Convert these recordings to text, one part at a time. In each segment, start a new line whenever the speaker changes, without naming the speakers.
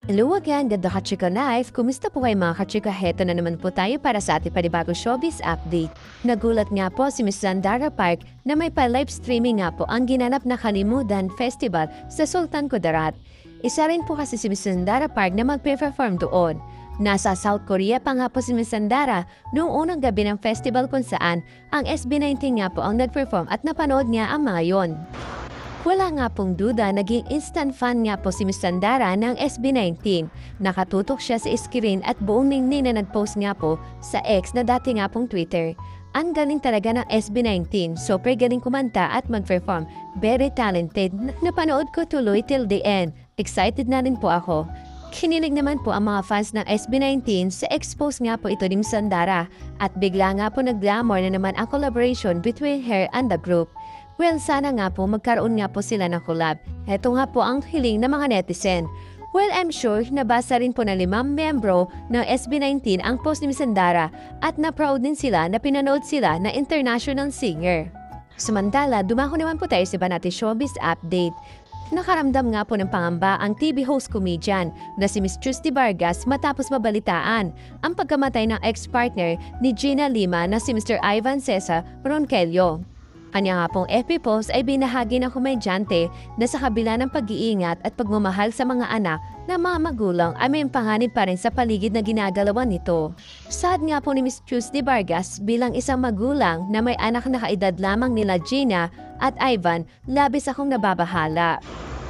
Hello again, ganda ka-chika life. Kumusta po kayo mga ka-chika? Heto na naman po tayo para sa ating panibagong showbiz update. Nagulat nga po si Miss Zandara Park na may pa-live streaming nga po ang ginanap na Kalimutan Festival sa Sultan Kudarat. Isa rin po kasi si Miss Zandara Park na mag-perform doon. Nasa South Korea pa nga po si Miss Zandara noong unang gabi ng festival kung saan ang SB19 nga po ang nag-perform at napanood niya ang mga yon. Wala nga pong duda, naging instant fan nga po si Miss Zandara ng SB19. Nakatutok siya sa screen at buong ningning na nag-post nga po sa X na dati nga pong Twitter. Ang galing talaga ng SB19, super galing kumanta at mag-perform. Very talented. Napanood ko tuloy till the end. Excited na rin po ako. Kinilig naman po ang mga fans ng SB19 sa expose nga po ito ni Miss Zandara at bigla nga po nag-glamour na naman ang collaboration between her and the group. Well, sana nga po magkaroon nga po sila ng collab. Heto nga po ang hiling ng mga netizen. Well, I'm sure nabasa rin po ng 5 miyembro ng SB19 ang post ni Miss Zandara at na-proud din sila na pinanood sila na international singer. Samantala, dumako naman po tayo sa iba natin showbiz update. Nakaramdam nga po ng pangamba ang TV host comedian na si Miss Trusty Vargas matapos mabalitaan ang pagkamatay ng ex-partner ni Gina Lima na si Mr. Ivan Cesar Ronquillo. Kanya nga pong FB post ay binahagi ng komedyante na sa kabila ng pag-iingat at pagmamahal sa mga anak na mga magulang ay may panganib pa rin sa paligid na ginagalawan nito. Sad nga po ni Miss Trusty Vargas bilang isang magulang na may anak na kaedad lamang nila Gina at Ivan, labis akong nababahala.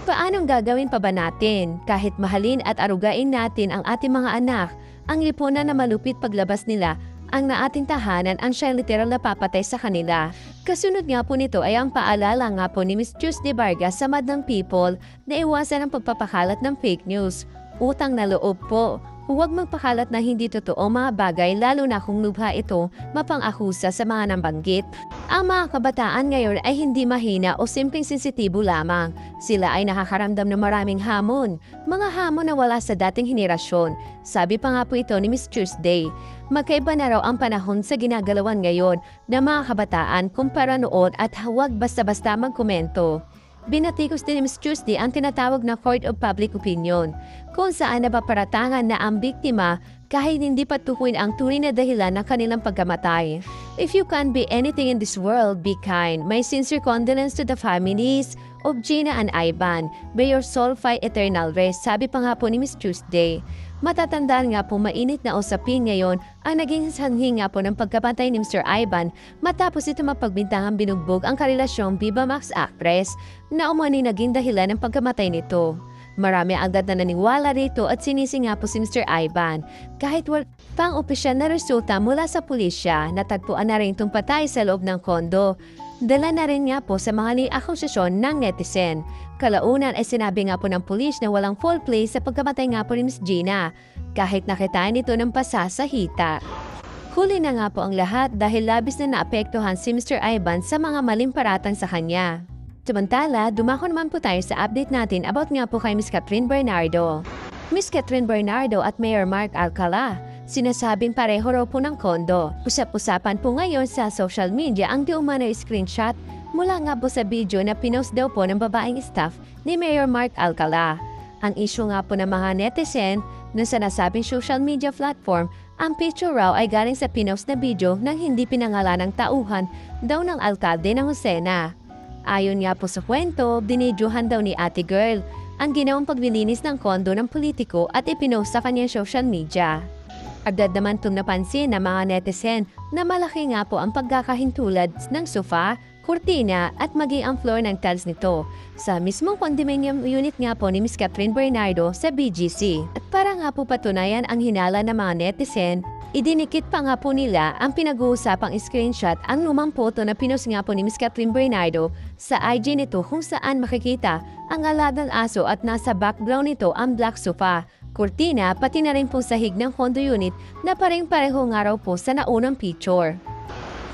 Paanong gagawin pa ba natin? Kahit mahalin at arugain natin ang ating mga anak, ang lipunan na malupit paglabas nila ang naating tahanan ang siya literal na papatay sa kanila. Kasunod nga po nito ay ang paalala nga po ni Miss Trusty Vargas sa madlang people na iwasan ang pagpapakalat ng fake news. Utang na loob po. Huwag magpakalat na hindi totoo mga bagay lalo na kung lubha ito mapang-akusa sa mga nambanggit. Ang mga kabataan ngayon ay hindi mahina o simpleng sensitibo lamang. Sila ay nakakaramdam ng maraming hamon. Mga hamon na wala sa dating henerasyon. Sabi pa nga po ito ni Miss Tuesday. Magkaiba na raw ang panahon sa ginagalawan ngayon ng mga kabataan kumpara noon at huwag basta-basta magkomento. Binatikos din ni Miss Tuesday ang tinatawag na Court of Public Opinion, kung saan napaparatangan na ang biktima kahit hindi patukuin ang tunay na dahilan ng kanilang pagkamatay. If you can be anything in this world, be kind. My sincere condolence to the families of Gina and Ivan. May your soul find eternal rest, sabi pa nga po ni Miss Tuesday. Matatandaan nga po mainit na usapin ngayon ang naging sanhi nga po ng pagkamatay ni Mr. Ivan matapos ito mapagbintangang binugbog ang karelasyong Viva Max actress na umani naging dahilan ng pagkamatay nito. Marami agad na naniwala rito at sinisi nga po si Mr. Ivan. Kahit wala pang opisyal na resulta mula sa pulisya, natagpuan na rin itong patay sa loob ng kondo. Dala na rin nga po sa mga akusasyon ng netizen. Kalaunan ay sinabi nga po ng pulis na walang foul play sa pagkamatay nga po ni Miss Gina, kahit nakitaan ito ng pasa sa hita. Huli na nga po ang lahat dahil labis na naapektuhan si Mr. Ivan sa mga maling paratang sa kanya. Samantala, dumako naman po tayo sa update natin about nga po kay Miss Catherine Bernardo. Miss Catherine Bernardo at Mayor Mark Alcala, sinasabing pareho raw po ng kondo. Usap-usapan po ngayon sa social media ang di umano'y screenshot mula nga po sa video na pinost daw po ng babaeng staff ni Mayor Mark Alcala. Ang issue nga po ng mga netizen na sa nasabing social media platform, ang picture raw ay galing sa pinost na video ng hindi pinangalan ng tauhan daw ng alkalde ng Lucena. Ayon nga po sa kwento, binidyohan daw ni Ate Girl ang ginawang paglilinis ng kondo ng politiko at ipinost sa kanyang social media. Agad naman itong napansin ng mga netizen na malaki nga po ang pagkakahintulad ng sofa, kurtina at maging ang floor ng tiles nito sa mismong condominium unit nga po ni Miss Catherine Bernardo sa BGC. At para nga po patunayan ang hinala ng mga netizen, idinikit pa nga po nila ang pinag-uusapang screenshot ang lumang photo na pinost nga po ni Miss Catherine Bernardo sa IG nito kung saan makikita ang alagang aso at nasa background nito ang black sofa, kurtina pati na rin po sahig ng condo unit na pareng-pareho nga raw po sa naunang picture.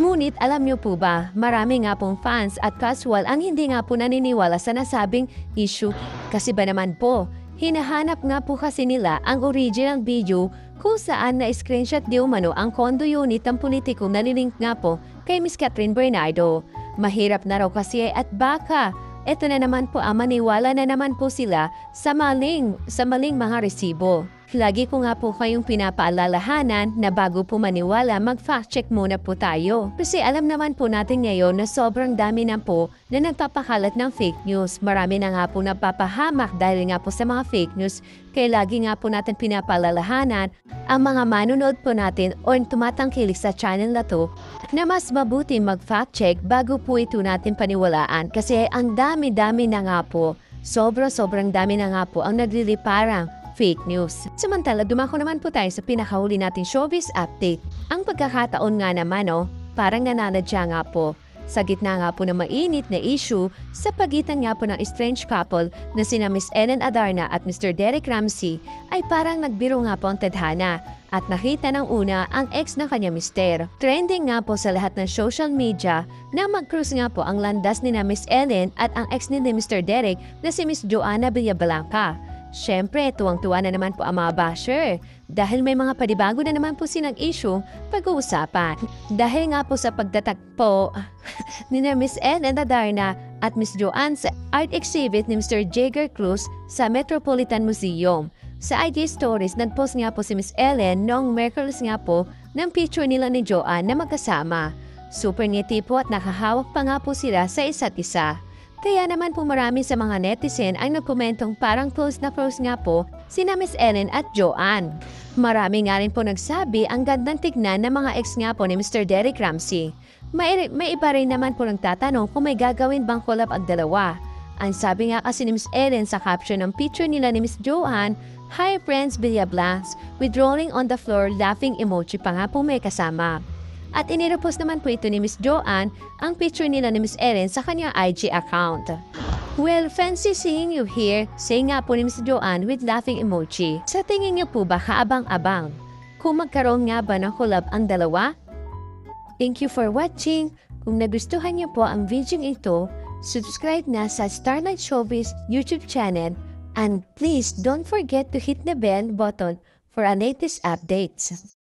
Ngunit alam niyo po ba, marami nga pong fans at casual ang hindi nga po naniniwala sa nasabing issue kasi ba naman po, hinahanap nga po kasi nila ang original video kung saan na-screenshot di umano ang condo unit ng politikong nalilink nga po kay Miss Catherine Bernardo. Mahirap na raw kasi at baka Ito na naman po maniwala na naman po sila sa maling mga resibo. Lagi ko nga po kayong pinapaalalahanan na bago po maniwala, mag-fact check muna po tayo. Kasi alam naman po natin ngayon na sobrang dami na po na nagpapakalat ng fake news. Marami na nga po napapahamak dahil nga po sa mga fake news. Kaya lagi nga po natin pinapaalalahanan ang mga manunood po natin o tumatangkilik sa channel na to na mas mabuti mag-fact check bago po ito natin paniwalaan. Kasi ang dami-dami na nga po, sobrang dami na nga po ang nagliliparang fake news. Samantala, dumako naman po tayo sa pinakahuli nating showbiz update. Ang pagkakataon nga naman, parang nananadya nga po. Sa gitna nga po ng mainit na issue sa pagitan nga po ng estranged couple na sina Miss Ellen Adarna at Mr. Derek Ramsey, ay parang nagbiro nga po ang tadhana at nakita ng una ang ex ng kanya mister. Trending nga po sa lahat ng social media na mag-cruise nga po ang landas ni na Miss Ellen at ang ex ni Mr. Derek na si Miss Joanna Villablanca. Siyempre, tuwang-tuwa na naman po ang mga basher dahil may mga panibago na naman po silang issue pag-uusapan. Dahil nga po sa pagtatagpo ni Miss Ellen Adarna at Miss Joanne sa art exhibit ni Mr. Jagger Cruz sa Metropolitan Museum. Sa IG stories, nag-post nga po si Miss Ellen noong Merkulis nga po ng picture nila ni Joanne na magkasama. Super ngiti po at nakahawak pa nga po sila sa isa't isa. Kaya naman po marami sa mga netizen ang nagkomentong parang close na close nga po sina Miss Ellen at Joanne. Marami nga rin po nagsabi ang gandang tignan ng mga ex nga po ni Mr. Derek Ramsey. May iba rin naman po nagtatanong kung may gagawin bang collab ang dalawa. Ang sabi nga kasi ni Miss Ellen sa caption ng picture nila ni Miss Joanne, "Hi friends, Villablancs," with rolling on the floor laughing emoji pa nga po may kasama. At inirepost naman po ito ni Miss Joanne ang picture nila ni Miss Ellen sa kanyang IG account. "Well, fancy seeing you here," say nga po ni Miss Joanne with laughing emoji. Sa tingin niyo po ba kaabang-abang kung magkaroon nga ba ng collab ang dalawa? Thank you for watching. Kung nagustuhan niyo po ang video ito, subscribe na sa Starlight Showbiz YouTube channel and please don't forget to hit the bell button for our latest updates.